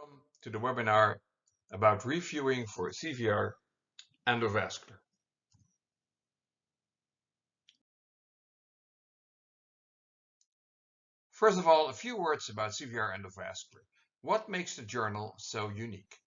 Welcome to the webinar about reviewing for CVIR Endovascular. First of all, a few words about CVIR Endovascular. What makes the journal so unique?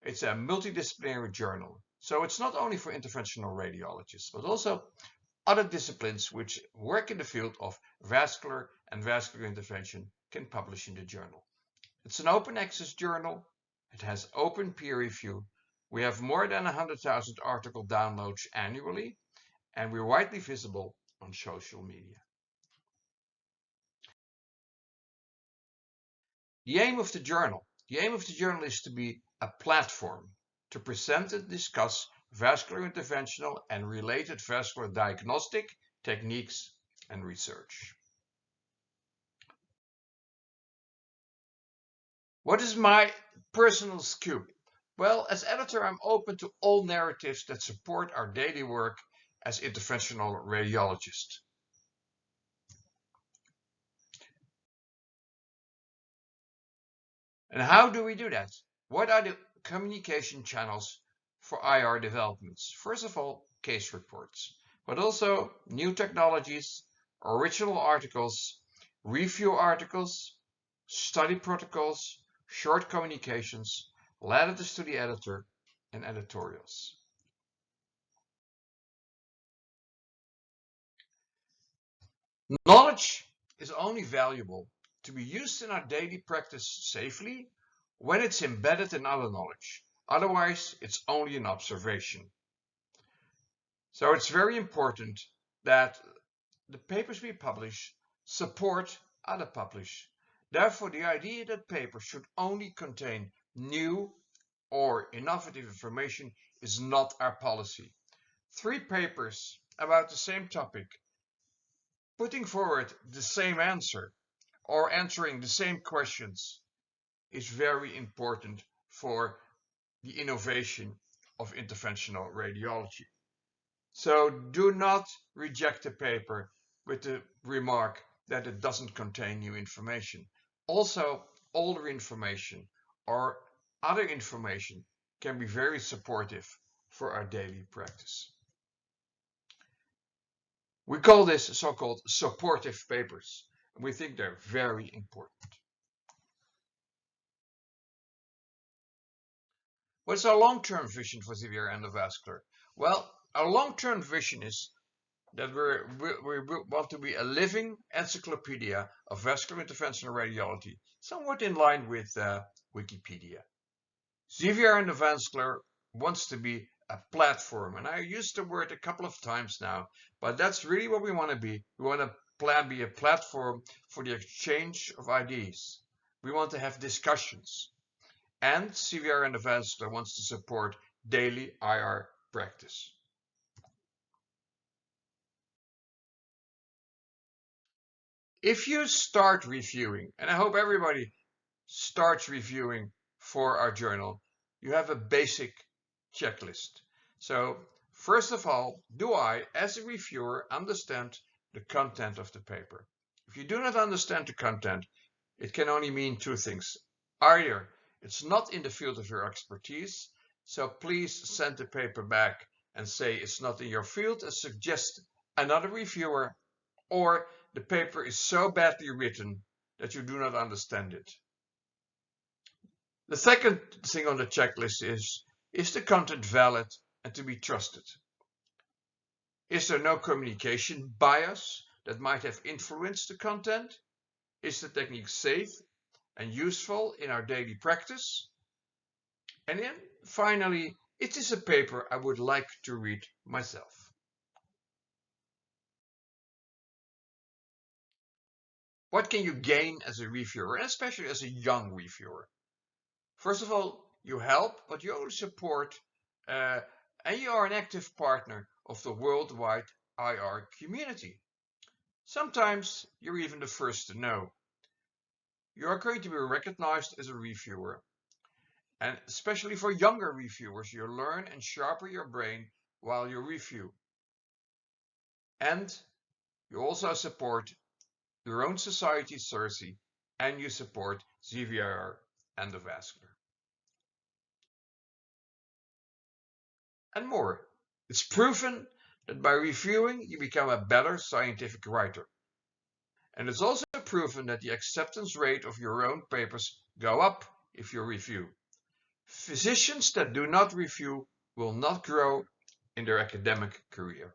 It's a multidisciplinary journal, so it's not only for interventional radiologists, but also other disciplines which work in the field of vascular and vascular intervention can publish in the journal. It's an open access journal. It has open peer review. We have more than 100,000 article downloads annually, and we're widely visible on social media. The aim of the journal is to be a platform to present and discuss vascular interventional and related vascular diagnostic techniques and research. What is my personal scoop? Well, as editor, I'm open to all narratives that support our daily work as interventional radiologists. And how do we do that? What are the communication channels for IR developments? First of all, case reports, but also new technologies, original articles, review articles, study protocols, short communications, letters to the editor, and editorials. Knowledge is only valuable to be used in our daily practice safely when it's embedded in other knowledge. Otherwise, it's only an observation. So it's very important that the papers we publish support other publish. Therefore, the idea that papers should only contain new or innovative information is not our policy. 3 papers about the same topic, putting forward the same answer or answering the same questions is very important for the innovation of interventional radiology. So do not reject a paper with the remark that it doesn't contain new information. Also, older information or other information can be very supportive for our daily practice. We call this so-called supportive papers. We think they're very important. What's our long-term vision for CVIR Endovascular? Well, our long-term vision is that we want to be a living encyclopedia of vascular interventional radiology, somewhat in line with Wikipedia. CVIR Endovascular wants to be a platform, and I used the word a couple of times now, but that's really what we want to be. We want to be a platform for the exchange of ideas. We want to have discussions. And CVIR Endovascular wants to support daily IR practice. If you start reviewing, and I hope everybody starts reviewing for our journal, you have a basic checklist. So first of all, do I, as a reviewer, understand the content of the paper? If you do not understand the content, it can only mean 2 things. Either it's not in the field of your expertise, so please send the paper back and say it's not in your field and suggest another reviewer, or the paper is so badly written that you do not understand it. The second thing on the checklist is the content valid and to be trusted? Is there no communication bias that might have influenced the content? Is the technique safe and useful in our daily practice? And then finally, is this a paper I would like to read myself? What can you gain as a reviewer, and especially as a young reviewer? First of all, you help, but you also support, and you are an active partner of the worldwide IR community. Sometimes you're even the first to know. You are going to be recognized as a reviewer. And especially for younger reviewers, you learn and sharpen your brain while you review. And you also support your own society, CERSI, and you support CVIR Endovascular. And more. It's proven that by reviewing, you become a better scientific writer. And it's also proven that the acceptance rate of your own papers go up if you review. Physicians that do not review will not grow in their academic career.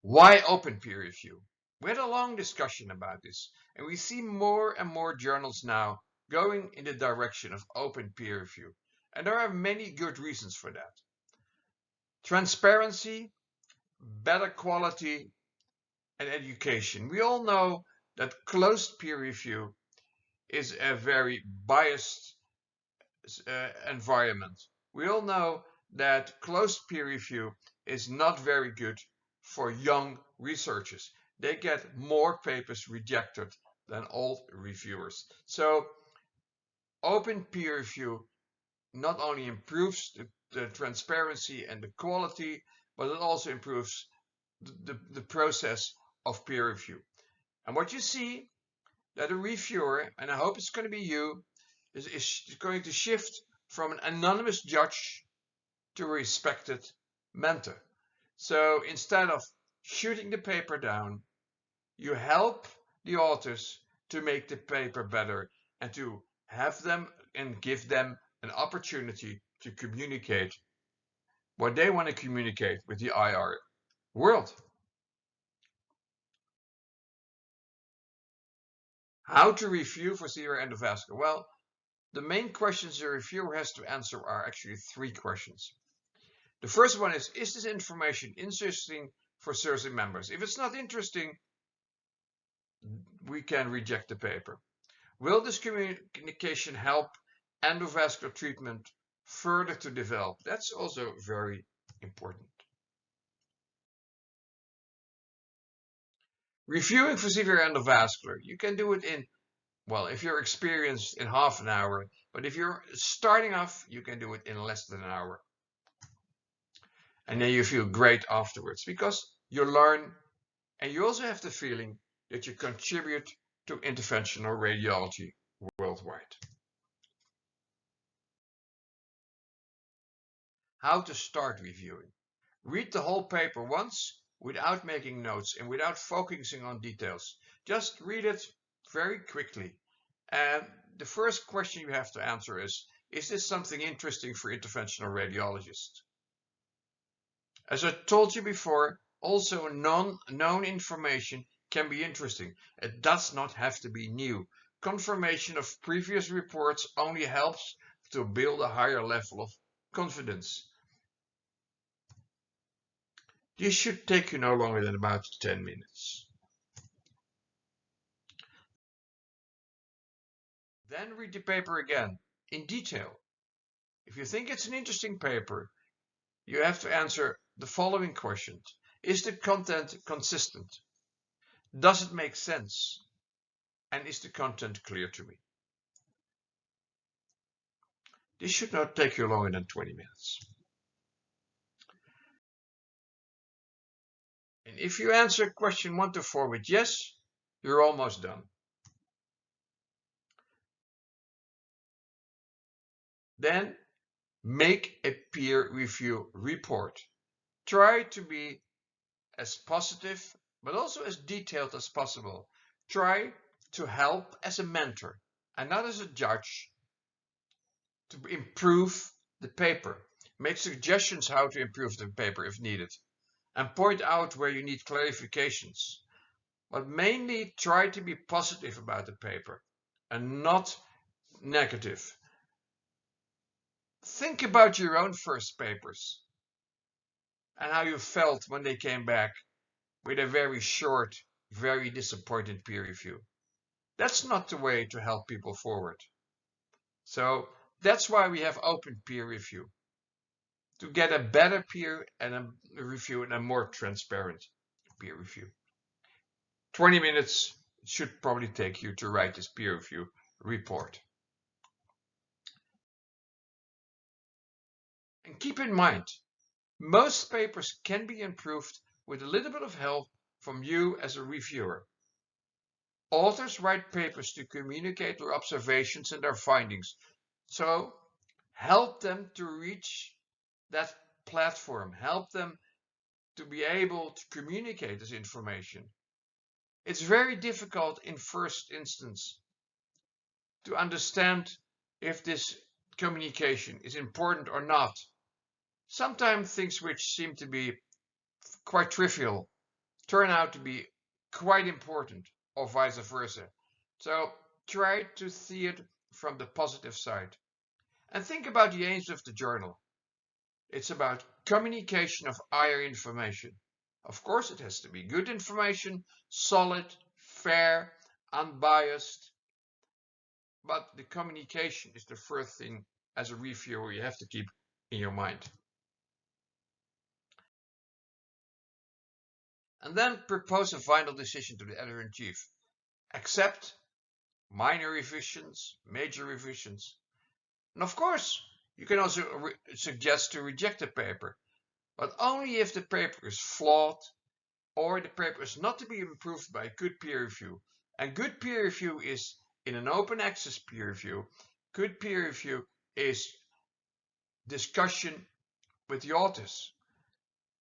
Why open peer review? We had a long discussion about this, and we see more and more journals now going in the direction of open peer review. And there are many good reasons for that. Transparency, better quality, and education. We all know that closed peer review is a very biased environment. We all know that closed peer review is not very good for young researchers. They get more papers rejected than old reviewers. So open peer review not only improves the transparency and the quality, but it also improves the process of peer review. And what you see that a reviewer, and I hope it's going to be you, is going to shift from an anonymous judge to a respected mentor. So instead of shooting the paper down, you help the authors to make the paper better and to have them and give them an opportunity to communicate what they want to communicate with the IR world. How to review for CVIR Endovascular? Well, the main questions the reviewer has to answer are actually 3 questions. The first one is this information interesting for certain members? If it's not interesting, we can reject the paper. Will this communication help endovascular treatment further to develop? That's also very important. Reviewing for CVIR Endovascular, you can do it in, well, if you're experienced, in half an hour, but if you're starting off, you can do it in less than an hour. And then you feel great afterwards because you learn, and you also have the feeling that you contribute to interventional radiology worldwide. How to start reviewing. Read the whole paper once without making notes and without focusing on details. Just read it very quickly. And the first question you have to answer is this something interesting for interventional radiologists? As I told you before, also non-known information can be interesting. It does not have to be new. Confirmation of previous reports only helps to build a higher level of confidence. This should take you no longer than about 10 minutes. Then read the paper again, in detail. If you think it's an interesting paper, you have to answer the following questions. Is the content consistent? Does it make sense? And is the content clear to me? This should not take you longer than 20 minutes. And if you answer question 1 to 4 with yes, you're almost done. Then make a peer review report. Try to be as positive, but also as detailed as possible. Try to help as a mentor and not as a judge to improve the paper. Make suggestions how to improve the paper if needed, and point out where you need clarifications. But mainly try to be positive about the paper and not negative. Think about your own first papers and how you felt when they came back with a very short, very disappointed peer review. That's not the way to help people forward. So that's why we have open peer review, to get a better peer and a review and a more transparent peer review. 20 minutes should probably take you to write this peer review report. And keep in mind, most papers can be improved with a little bit of help from you as a reviewer. Authors write papers to communicate their observations and their findings. So help them to reach that platform. Help them to be able to communicate this information. It's very difficult in first instance to understand if this communication is important or not. Sometimes things which seem to be quite trivial turn out to be quite important, or vice versa. So try to see it from the positive side. And think about the aims of the journal. It's about communication of higher information. Of course, it has to be good information, solid, fair, unbiased. But the communication is the first thing as a reviewer you have to keep in your mind. And then propose a final decision to the editor-in-chief. Accept minor revisions, major revisions. And of course, you can also suggest to reject the paper, but only if the paper is flawed or the paper is not to be improved by good peer review. And good peer review is in an open access peer review. Good peer review is discussion with the authors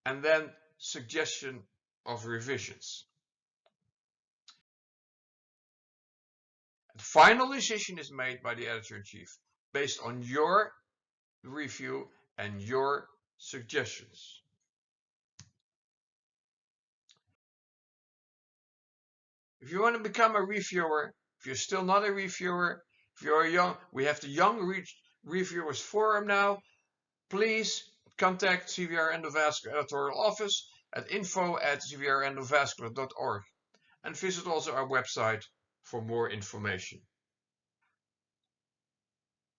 and then suggestion of revisions. The final decision is made by the editor-in-chief based on your review and your suggestions. If you want to become a reviewer, if you're still not a reviewer, if you're young, we have the Young Reviewers Forum now. Please contact CVIR Endovascular editorial office at info@cvirendovascular.org and visit also our website for more information.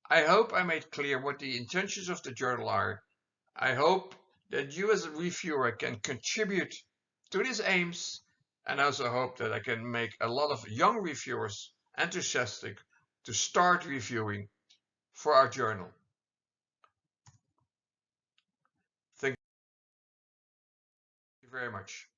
I hope I made clear what the intentions of the journal are. I hope that you as a reviewer can contribute to these aims, and I also hope that I can make a lot of young reviewers enthusiastic to start reviewing for our journal. Thank you very much.